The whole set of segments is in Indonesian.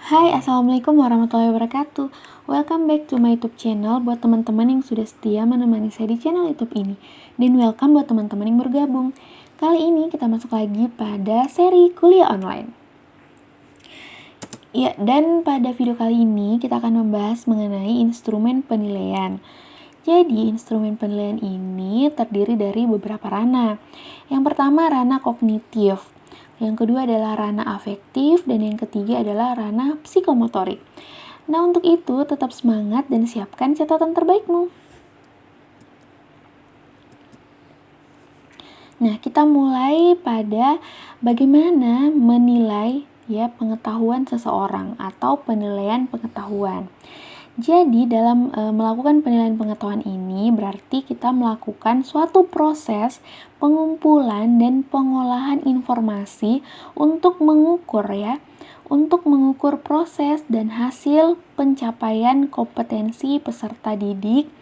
Hai, Assalamualaikum warahmatullahi wabarakatuh. Welcome back to my YouTube channel buat teman-teman yang sudah setia menemani saya di channel YouTube ini. Dan welcome buat teman-teman yang bergabung. Kali ini kita masuk lagi pada seri kuliah online. Ya, dan pada video kali ini kita akan membahas mengenai instrumen penilaian. Jadi, instrumen penilaian ini terdiri dari beberapa ranah. Yang pertama, ranah kognitif. Yang kedua adalah ranah afektif, dan yang ketiga adalah ranah psikomotorik. Nah, untuk itu tetap semangat dan siapkan catatan terbaikmu. Nah, kita mulai pada bagaimana menilai pengetahuan seseorang atau penilaian pengetahuan. Jadi, dalam melakukan penilaian pengetahuan ini berarti kita melakukan suatu proses pengumpulan dan pengolahan informasi untuk mengukur proses dan hasil pencapaian kompetensi peserta didik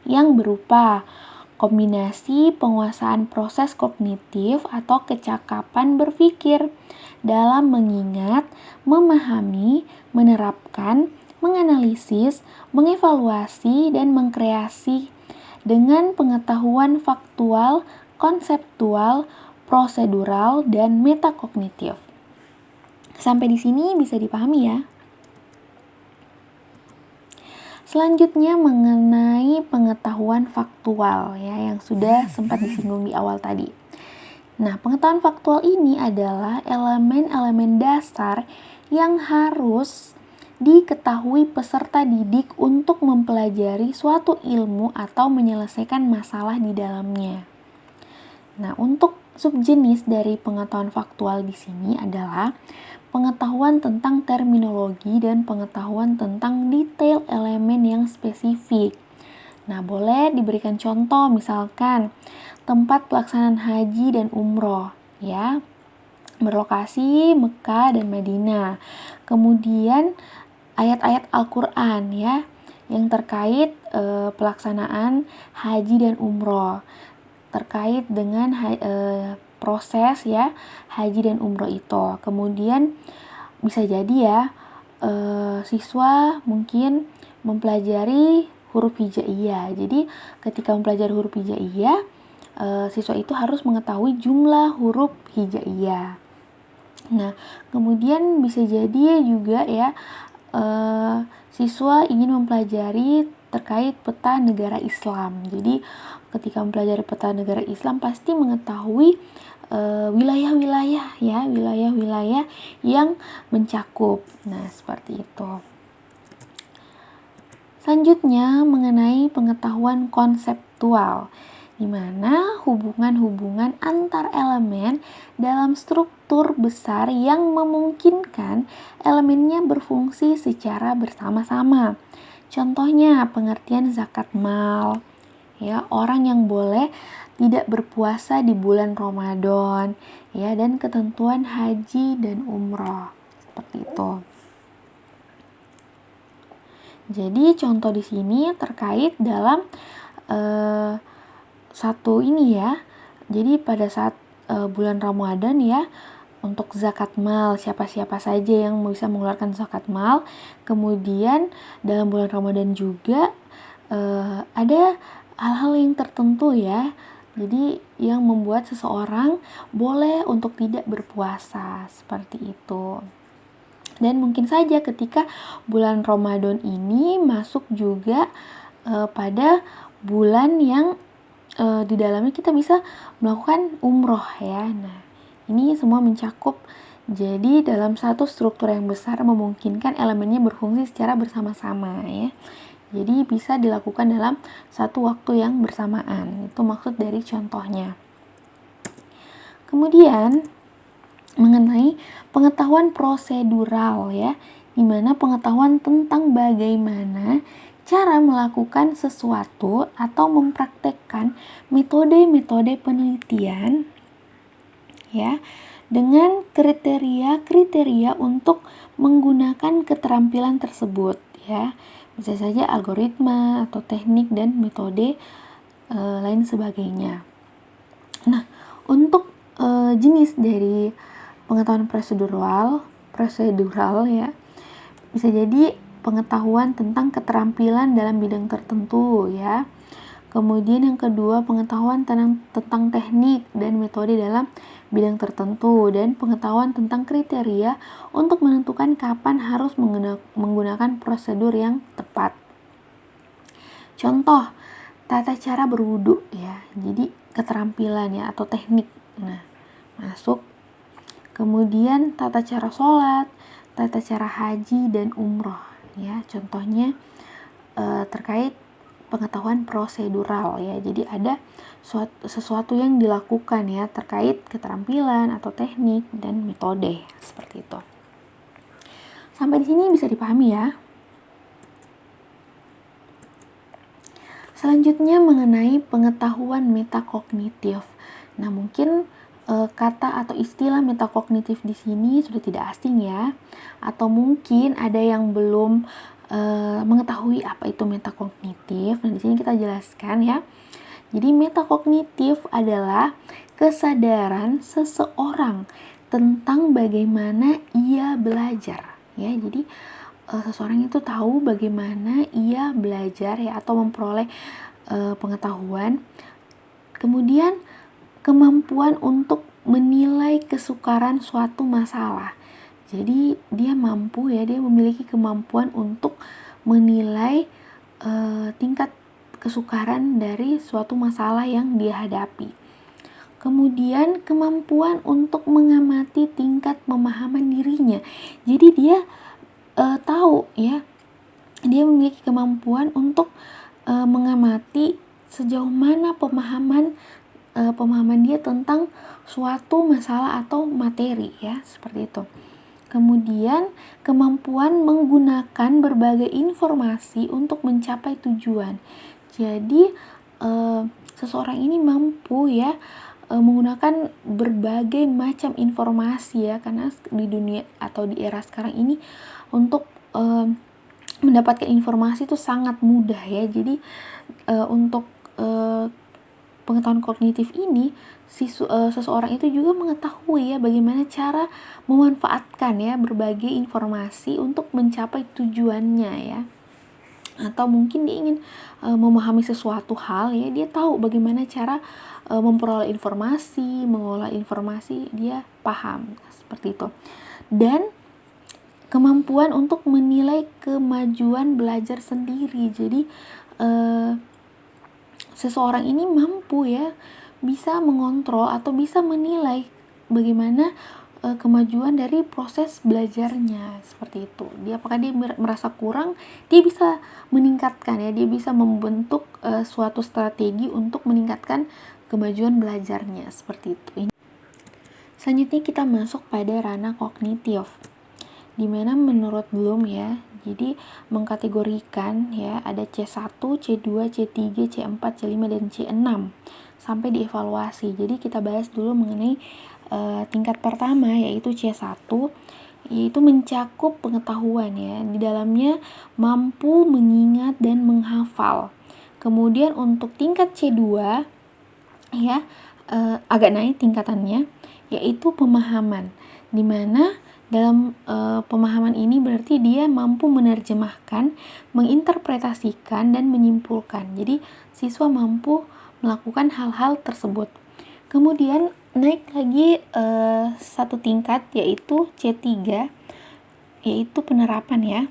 yang berupa kombinasi penguasaan proses kognitif atau kecakapan berpikir dalam mengingat, memahami, menerapkan, menganalisis, mengevaluasi, dan mengkreasi dengan pengetahuan faktual, konseptual, prosedural, dan metakognitif. Sampai di sini bisa dipahami ya. Selanjutnya mengenai pengetahuan faktual ya yang sudah sempat disinggung di awal tadi. Nah, pengetahuan faktual ini adalah elemen-elemen dasar yang harus diketahui peserta didik untuk mempelajari suatu ilmu atau menyelesaikan masalah di dalamnya. Nah, untuk subjenis dari pengetahuan faktual di sini adalah pengetahuan tentang terminologi dan pengetahuan tentang detail elemen yang spesifik. Nah, boleh diberikan contoh misalkan tempat pelaksanaan haji dan umroh ya, berlokasi Mekah dan Madinah. Kemudian ayat-ayat Al-Quran ya yang terkait pelaksanaan haji dan umroh, terkait dengan proses ya haji dan umroh itu. Kemudian bisa jadi ya siswa mungkin mempelajari huruf hijaiyah. Jadi ketika mempelajari huruf hijaiyah, siswa itu harus mengetahui jumlah huruf hijaiyah. Nah, kemudian bisa jadi juga ya siswa ingin mempelajari terkait peta negara Islam. Jadi ketika mempelajari peta negara Islam pasti mengetahui wilayah-wilayah yang mencakup. Nah, seperti itu. Selanjutnya mengenai pengetahuan konseptual, di mana hubungan-hubungan antar elemen dalam struktur besar yang memungkinkan elemennya berfungsi secara bersama-sama. Contohnya pengertian zakat mal, ya, orang yang boleh tidak berpuasa di bulan Ramadan, ya, dan ketentuan haji dan umroh. Seperti itu. Jadi contoh di sini terkait dalam satu ini ya. Jadi pada saat bulan Ramadan ya, untuk zakat mal, siapa-siapa saja yang bisa mengeluarkan zakat mal. Kemudian dalam bulan Ramadan juga ada hal-hal yang tertentu ya. Jadi yang membuat seseorang boleh untuk tidak berpuasa, seperti itu. Dan mungkin saja ketika bulan Ramadan ini masuk juga pada bulan yang di dalamnya kita bisa melakukan umroh ya. Nah, ini semua mencakup. Jadi dalam satu struktur yang besar memungkinkan elemennya berfungsi secara bersama-sama ya. Jadi bisa dilakukan dalam satu waktu yang bersamaan. Itu maksud dari contohnya. Kemudian mengenai pengetahuan prosedural ya, di mana pengetahuan tentang bagaimana cara melakukan sesuatu atau mempraktekkan metode-metode penelitian ya dengan kriteria-kriteria untuk menggunakan keterampilan tersebut ya. Bisa saja algoritma atau teknik dan metode lain sebagainya. Nah, untuk jenis dari pengetahuan prosedural ya, bisa jadi pengetahuan tentang keterampilan dalam bidang tertentu ya. Kemudian yang kedua, pengetahuan tentang teknik dan metode dalam bidang tertentu, dan pengetahuan tentang kriteria untuk menentukan kapan harus menggunakan prosedur yang tepat. Contoh, tata cara berwudu ya. Jadi keterampilan ya atau teknik. Nah, masuk. Kemudian tata cara sholat, tata cara haji dan umroh ya. Contohnya terkait pengetahuan prosedural ya. Jadi ada sesuatu yang dilakukan ya terkait keterampilan atau teknik dan metode seperti itu. Sampai di sini bisa dipahami ya. Selanjutnya mengenai pengetahuan metakognitif. Nah, mungkin kata atau istilah metakognitif di sini sudah tidak asing ya. Atau mungkin ada yang belum mengetahui apa itu metakognitif. Nah, di sini kita jelaskan ya. Jadi metakognitif adalah kesadaran seseorang tentang bagaimana ia belajar ya. Jadi seseorang itu tahu bagaimana ia belajar ya atau memperoleh pengetahuan. Kemudian kemampuan untuk menilai kesukaran suatu masalah. Jadi dia mampu ya, dia memiliki kemampuan untuk menilai tingkat kesukaran dari suatu masalah yang dia hadapi. Kemudian kemampuan untuk mengamati tingkat pemahaman dirinya. Jadi dia tahu ya, dia memiliki kemampuan untuk mengamati sejauh mana pemahaman dia tentang suatu masalah atau materi ya, seperti itu. Kemudian kemampuan menggunakan berbagai informasi untuk mencapai tujuan. Jadi seseorang ini mampu ya menggunakan berbagai macam informasi ya, karena di dunia atau di era sekarang ini untuk mendapatkan informasi itu sangat mudah ya. Jadi untuk pengetahuan kognitif ini seseorang itu juga mengetahui ya bagaimana cara memanfaatkan ya berbagai informasi untuk mencapai tujuannya ya. Atau mungkin dia ingin memahami sesuatu hal ya, dia tahu bagaimana cara memperoleh informasi, mengolah informasi, dia paham seperti itu. Dan kemampuan untuk menilai kemajuan belajar sendiri. Jadi seseorang ini mampu ya bisa mengontrol atau bisa menilai bagaimana kemajuan dari proses belajarnya, seperti itu. Apakah dia merasa kurang, dia bisa meningkatkan ya, dia bisa membentuk suatu strategi untuk meningkatkan kemajuan belajarnya, seperti itu. Selanjutnya kita masuk pada ranah kognitif, dimana menurut Bloom ya, jadi mengkategorikan ya ada C1, C2, C3, C4, C5, dan C6 sampai dievaluasi. Jadi kita bahas dulu mengenai tingkat pertama yaitu C1, yaitu mencakup pengetahuan ya. Di dalamnya mampu mengingat dan menghafal. Kemudian untuk tingkat C2 ya agak naik tingkatannya, yaitu pemahaman, dimana dalam pemahaman ini berarti dia mampu menerjemahkan, menginterpretasikan, dan menyimpulkan. Jadi siswa mampu melakukan hal-hal tersebut. Kemudian naik lagi satu tingkat yaitu C3, yaitu penerapan ya.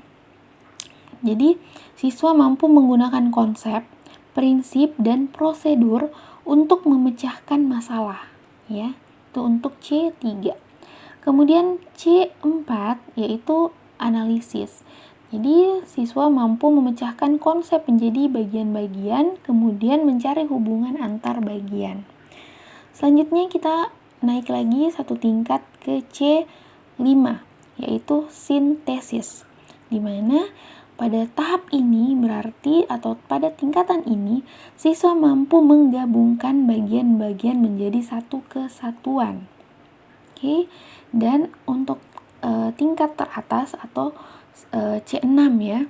Jadi siswa mampu menggunakan konsep, prinsip, dan prosedur untuk memecahkan masalah ya. Itu untuk C3. Kemudian C4 yaitu analisis. Jadi siswa mampu memecahkan konsep menjadi bagian-bagian, kemudian mencari hubungan antar bagian. Selanjutnya kita naik lagi satu tingkat ke C5 yaitu sintesis. Di mana pada tahap ini berarti atau pada tingkatan ini siswa mampu menggabungkan bagian-bagian menjadi satu kesatuan. Oke. Dan untuk tingkat teratas atau C6 ya,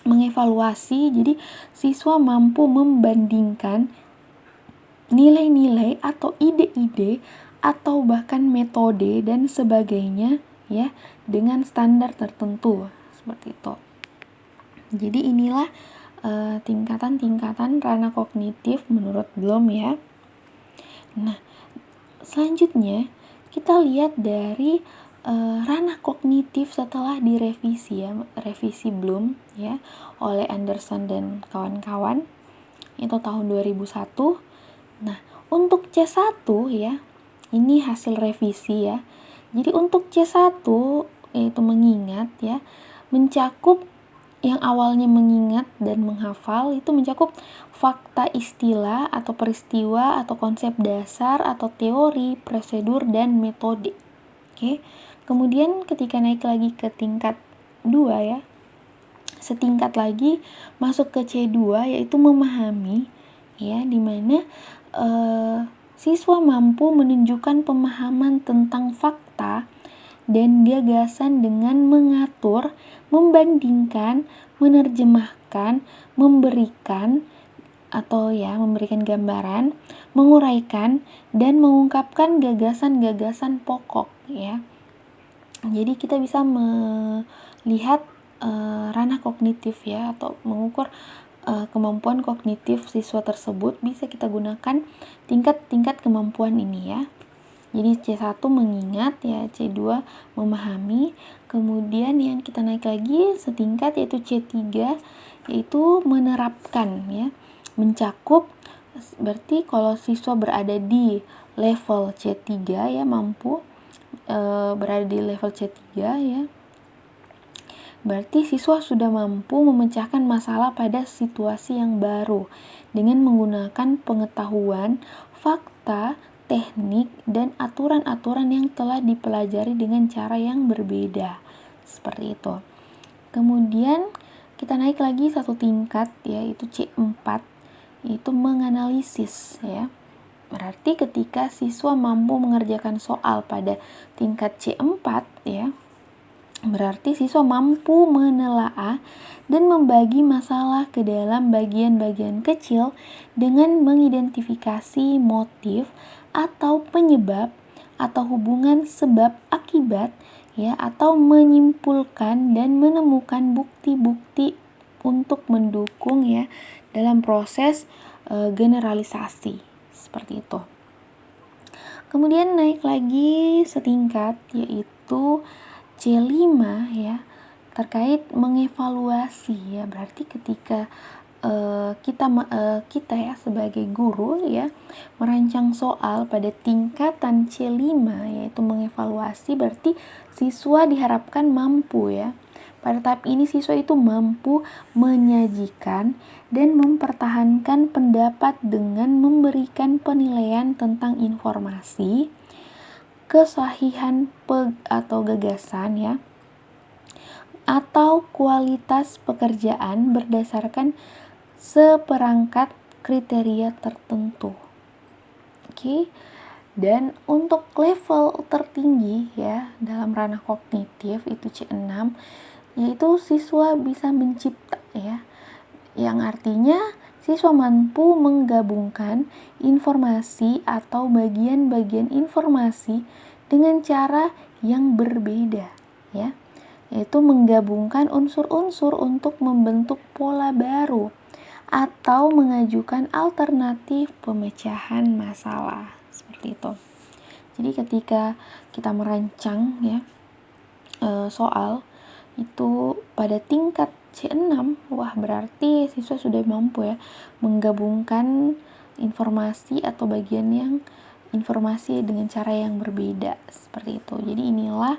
mengevaluasi. Jadi siswa mampu membandingkan nilai-nilai atau ide-ide atau bahkan metode dan sebagainya ya dengan standar tertentu seperti itu. Jadi inilah tingkatan-tingkatan ranah kognitif menurut Bloom ya. Nah, selanjutnya kita lihat dari ranah kognitif setelah direvisi ya, revisi Bloom ya oleh Anderson dan kawan-kawan itu tahun 2001. Nah, untuk C1 ya, ini hasil revisi ya. Jadi untuk C1 yaitu mengingat ya, mencakup yang awalnya mengingat dan menghafal itu mencakup fakta istilah atau peristiwa atau konsep dasar atau teori, prosedur, dan metode. Oke. Kemudian ketika naik lagi ke tingkat 2 ya, setingkat lagi masuk ke C2 yaitu memahami ya, dimana siswa mampu menunjukkan pemahaman tentang fakta dan gagasan dengan mengatur, membandingkan, menerjemahkan, memberikan gambaran, menguraikan, dan mengungkapkan gagasan-gagasan pokok ya. Jadi kita bisa melihat ranah kognitif ya, atau mengukur kemampuan kognitif siswa tersebut. Bisa kita gunakan tingkat-tingkat kemampuan ini ya. Jadi C1 mengingat ya, C2 memahami, kemudian yang kita naik lagi setingkat yaitu C3 yaitu menerapkan ya, mencakup, berarti kalau siswa berada di level C3 ya, mampu berada di level C3 ya, berarti siswa sudah mampu memecahkan masalah pada situasi yang baru dengan menggunakan pengetahuan, fakta, teknik, dan aturan-aturan yang telah dipelajari dengan cara yang berbeda. Seperti itu. Kemudian kita naik lagi satu tingkat yaitu C4, yaitu menganalisis ya. Berarti ketika siswa mampu mengerjakan soal pada tingkat C4 ya, berarti siswa mampu menelaah dan membagi masalah ke dalam bagian-bagian kecil dengan mengidentifikasi motif atau penyebab atau hubungan sebab akibat ya, atau menyimpulkan dan menemukan bukti-bukti untuk mendukung ya dalam proses generalisasi seperti itu. Kemudian naik lagi setingkat yaitu C5 ya, terkait mengevaluasi ya. Berarti ketika kita ya sebagai guru ya merancang soal pada tingkatan C5 yaitu mengevaluasi, berarti siswa diharapkan mampu ya. Pada tahap ini siswa itu mampu menyajikan dan mempertahankan pendapat dengan memberikan penilaian tentang informasi, kesahihan atau gagasan ya, atau kualitas pekerjaan berdasarkan seperangkat kriteria tertentu. Oke. Dan untuk level tertinggi ya dalam ranah kognitif itu C6, yaitu siswa bisa mencipta ya, yang artinya siswa mampu menggabungkan informasi atau bagian-bagian informasi dengan cara yang berbeda ya, yaitu menggabungkan unsur-unsur untuk membentuk pola baru atau mengajukan alternatif pemecahan masalah seperti itu. Jadi ketika kita merancang ya soal itu pada tingkat C6, wah berarti siswa sudah mampu ya menggabungkan informasi atau bagian yang informasi dengan cara yang berbeda seperti itu. Jadi inilah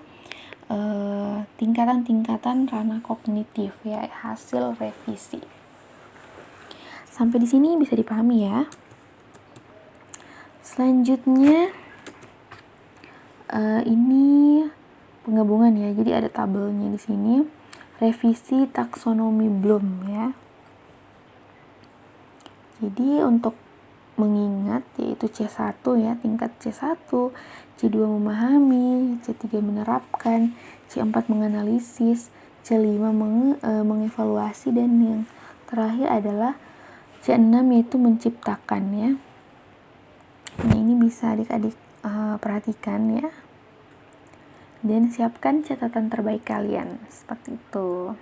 tingkatan-tingkatan ranah kognitif ya hasil revisi. Sampai di sini bisa dipahami ya. Selanjutnya ini penggabungan ya. Jadi ada tabelnya di sini. Revisi taksonomi Bloom ya. Jadi untuk mengingat yaitu C1 ya, tingkat C1, C2 memahami, C3 menerapkan, C4 menganalisis, C5 mengevaluasi, dan yang terakhir adalah C6 yaitu menciptakan ya. Nah, ini bisa adik-adik perhatikan ya. dan siapkan catatan terbaik kalian. Seperti itu.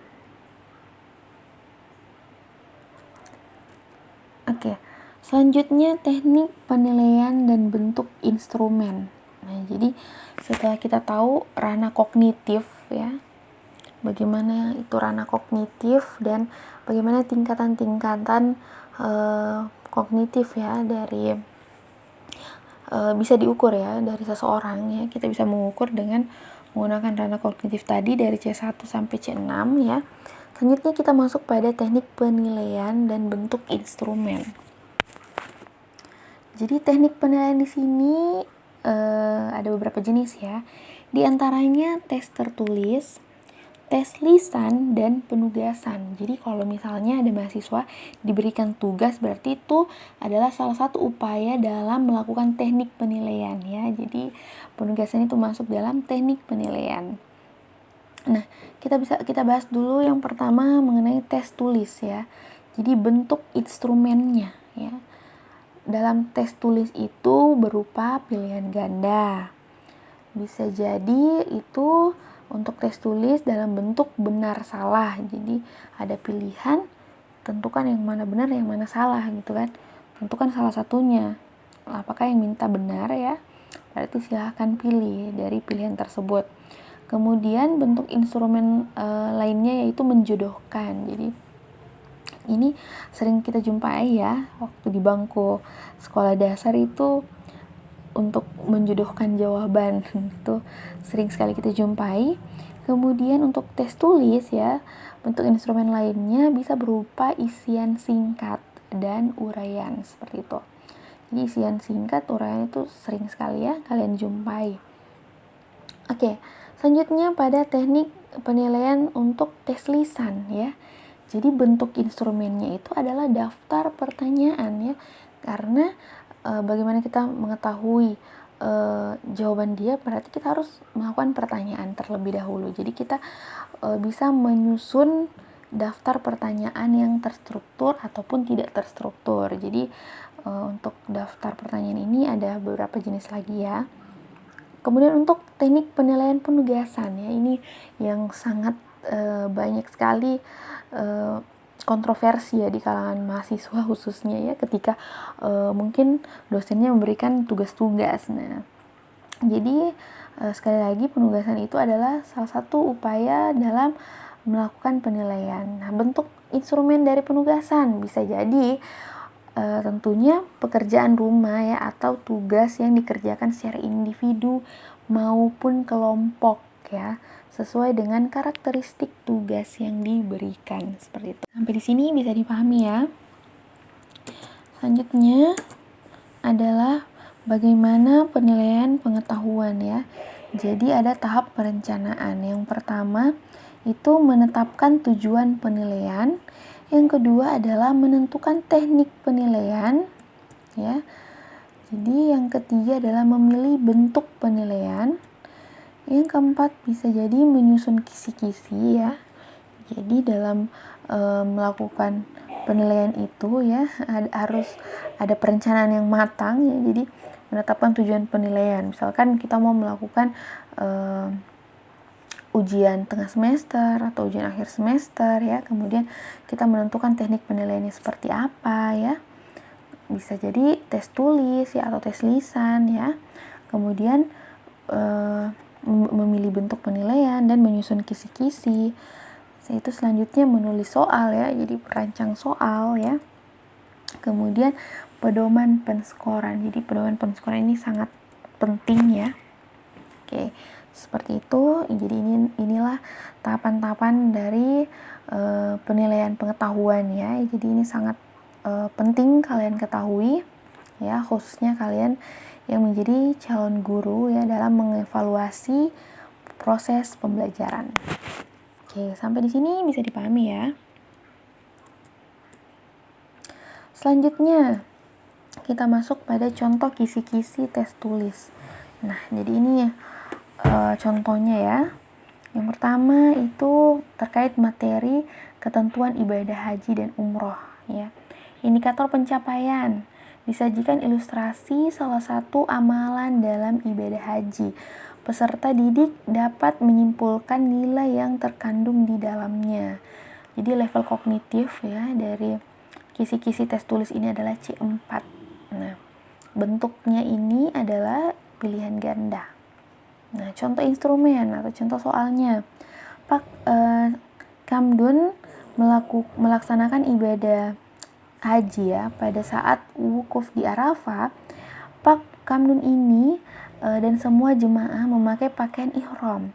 Oke, selanjutnya teknik penilaian dan bentuk instrumen. Nah, jadi setelah kita tahu ranah kognitif ya, bagaimana itu ranah kognitif dan bagaimana tingkatan-tingkatan kognitif ya dari bisa diukur ya dari seseorang ya. Kita bisa mengukur dengan menggunakan ranah kognitif tadi dari C1 sampai C6 ya. Selanjutnya kita masuk pada teknik penilaian dan bentuk instrumen. Jadi teknik penilaian di sini ada beberapa jenis ya. Di antaranya tes tertulis, tes lisan, dan penugasan. Jadi kalau misalnya ada mahasiswa diberikan tugas, berarti itu adalah salah satu upaya dalam melakukan teknik penilaian ya. Jadi penugasan itu masuk dalam teknik penilaian. Nah, kita bahas dulu yang pertama mengenai tes tulis ya. Jadi bentuk instrumennya ya. Dalam tes tulis itu berupa pilihan ganda. Bisa jadi itu untuk tes tulis dalam bentuk benar salah. Jadi ada pilihan, tentukan yang mana benar yang mana salah gitu kan. Tentukan salah satunya. Apakah yang minta benar ya? Berarti silahkan pilih dari pilihan tersebut. Kemudian bentuk instrumen lainnya yaitu menjodohkan. Jadi ini sering kita jumpai ya waktu di bangku sekolah dasar itu, untuk menjodohkan jawaban itu sering sekali kita jumpai. Kemudian untuk tes tulis ya, bentuk instrumen lainnya bisa berupa isian singkat dan uraian seperti itu. Jadi isian singkat, uraian itu sering sekali ya kalian jumpai. Oke, selanjutnya pada teknik penilaian untuk tes lisan ya. Jadi bentuk instrumennya itu adalah daftar pertanyaan ya. Karena bagaimana kita mengetahui jawaban dia, berarti kita harus melakukan pertanyaan terlebih dahulu. Jadi kita bisa menyusun daftar pertanyaan yang terstruktur ataupun tidak terstruktur. Jadi untuk daftar pertanyaan ini ada beberapa jenis lagi ya. Kemudian untuk teknik penilaian penugasan ya, ini yang sangat banyak sekali kontroversi ya di kalangan mahasiswa khususnya ya, ketika mungkin dosennya memberikan tugas-tugas. Nah, jadi sekali lagi penugasan itu adalah salah satu upaya dalam melakukan penilaian. Nah, bentuk instrumen dari penugasan bisa jadi tentunya pekerjaan rumah ya, atau tugas yang dikerjakan secara individu maupun kelompok ya, sesuai dengan karakteristik tugas yang diberikan seperti itu. Sampai di sini bisa dipahami ya. Selanjutnya adalah bagaimana penilaian pengetahuan ya. Jadi ada tahap perencanaan. Yang pertama itu menetapkan tujuan penilaian. Yang kedua adalah menentukan teknik penilaian ya. Jadi yang ketiga adalah memilih bentuk penilaian. Yang keempat bisa jadi menyusun kisi-kisi ya. Jadi dalam melakukan penilaian itu ya harus ada perencanaan yang matang ya. Jadi menetapkan tujuan penilaian. Misalkan kita mau melakukan ujian tengah semester atau ujian akhir semester ya, kemudian kita menentukan teknik penilaiannya seperti apa ya. Bisa jadi tes tulis ya atau tes lisan ya. Kemudian memilih bentuk penilaian dan menyusun kisi-kisi. Itu selanjutnya menulis soal ya, jadi perancang soal ya. Kemudian pedoman penskoran. Jadi pedoman penskoran ini sangat penting ya. Oke, seperti itu. Jadi inilah tahapan-tahapan dari penilaian pengetahuan ya. Jadi ini sangat penting kalian ketahui ya, khususnya kalian yang menjadi calon guru ya, dalam mengevaluasi proses pembelajaran. Oke, sampai di sini bisa dipahami ya. Selanjutnya kita masuk pada contoh kisi-kisi tes tulis. Nah, jadi ini ya contohnya ya. Yang pertama itu terkait materi ketentuan ibadah haji dan umroh ya. Indikator pencapaian. Disajikan ilustrasi salah satu amalan dalam ibadah haji. peserta didik dapat menyimpulkan nilai yang terkandung di dalamnya. Jadi level kognitif ya dari kisi-kisi tes tulis ini adalah C4. Nah, bentuknya ini adalah pilihan ganda. Nah, contoh instrumen atau contoh soalnya. Pak Kamdun melaksanakan ibadah haji ya pada saat wukuf di Arafah. Pak Kamdun ini dan semua jemaah memakai pakaian ihram.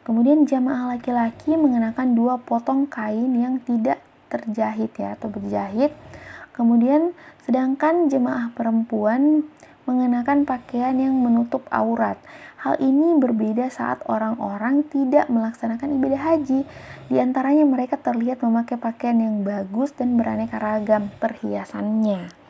Kemudian jamaah laki-laki mengenakan 2 potong kain yang tidak terjahit ya atau berjahit. Kemudian sedangkan jemaah perempuan mengenakan pakaian yang menutup aurat. Hal ini berbeda saat orang-orang tidak melaksanakan ibadah haji. Di antaranya mereka terlihat memakai pakaian yang bagus dan beraneka ragam perhiasannya.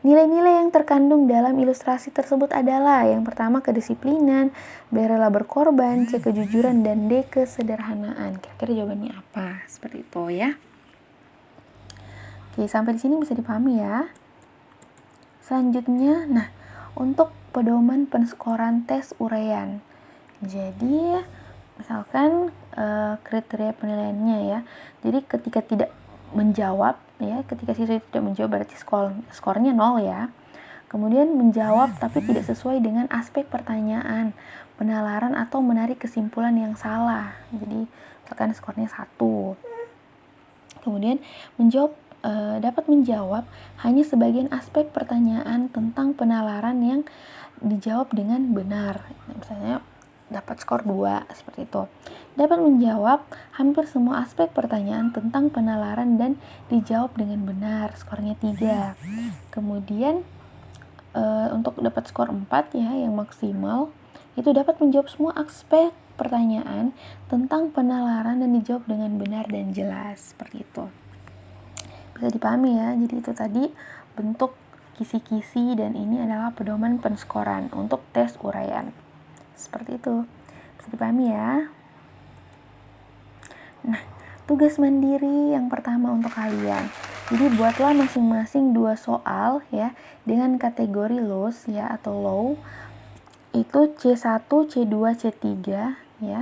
Nilai-nilai yang terkandung dalam ilustrasi tersebut adalah yang pertama kedisiplinan, B rela berkorban, C kejujuran, dan D kesederhanaan. Kira-kira jawabannya apa? Seperti itu ya. Oke, sampai di sini bisa dipahami ya. Selanjutnya, nah, untuk pedoman penskoran tes uraian. Jadi, misalkan kriteria penilaiannya ya. Jadi ketika tidak menjawab ya, ketika siswa tidak menjawab berarti skornya 0 ya. Kemudian menjawab tapi tidak sesuai dengan aspek pertanyaan, penalaran atau menarik kesimpulan yang salah. Jadi misalkan skornya 1. Kemudian dapat menjawab hanya sebagian aspek pertanyaan tentang penalaran yang dijawab dengan benar. Misalnya dapat skor 2 seperti itu. Dapat menjawab hampir semua aspek pertanyaan tentang penalaran dan dijawab dengan benar, skornya 3. Kemudian untuk dapat skor 4 ya yang maksimal itu dapat menjawab semua aspek pertanyaan tentang penalaran dan dijawab dengan benar dan jelas, seperti itu. Bisa dipahami ya. Jadi itu tadi bentuk kisi-kisi dan ini adalah pedoman penskoran untuk tes uraian. Seperti itu. Bisa dipahami ya. Nah, tugas mandiri yang pertama untuk kalian. Jadi buatlah masing-masing 2 soal ya dengan kategori lows ya atau low. Itu C1, C2, C3 ya.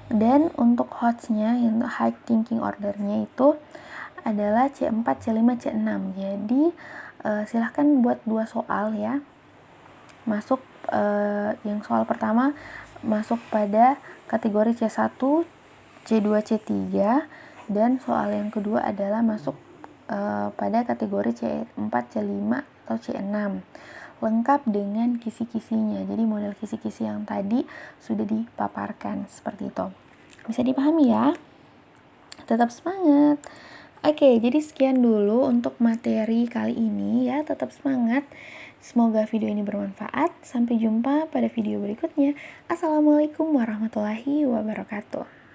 Dan untuk HOTS-nya, untuk high thinking order-nya itu adalah C4, C5, C6. Jadi silahkan buat 2 soal ya. Masuk yang soal pertama masuk pada kategori C1, C2, C3 dan soal yang kedua adalah masuk pada kategori C4, C5 atau C6 lengkap dengan kisi-kisinya. Jadi model kisi-kisi yang tadi sudah dipaparkan seperti itu. Bisa dipahami ya? Tetap semangat. Oke, jadi sekian dulu untuk materi kali ini ya. Tetap semangat. Semoga video ini bermanfaat. Sampai jumpa pada video berikutnya. Assalamualaikum warahmatullahi wabarakatuh.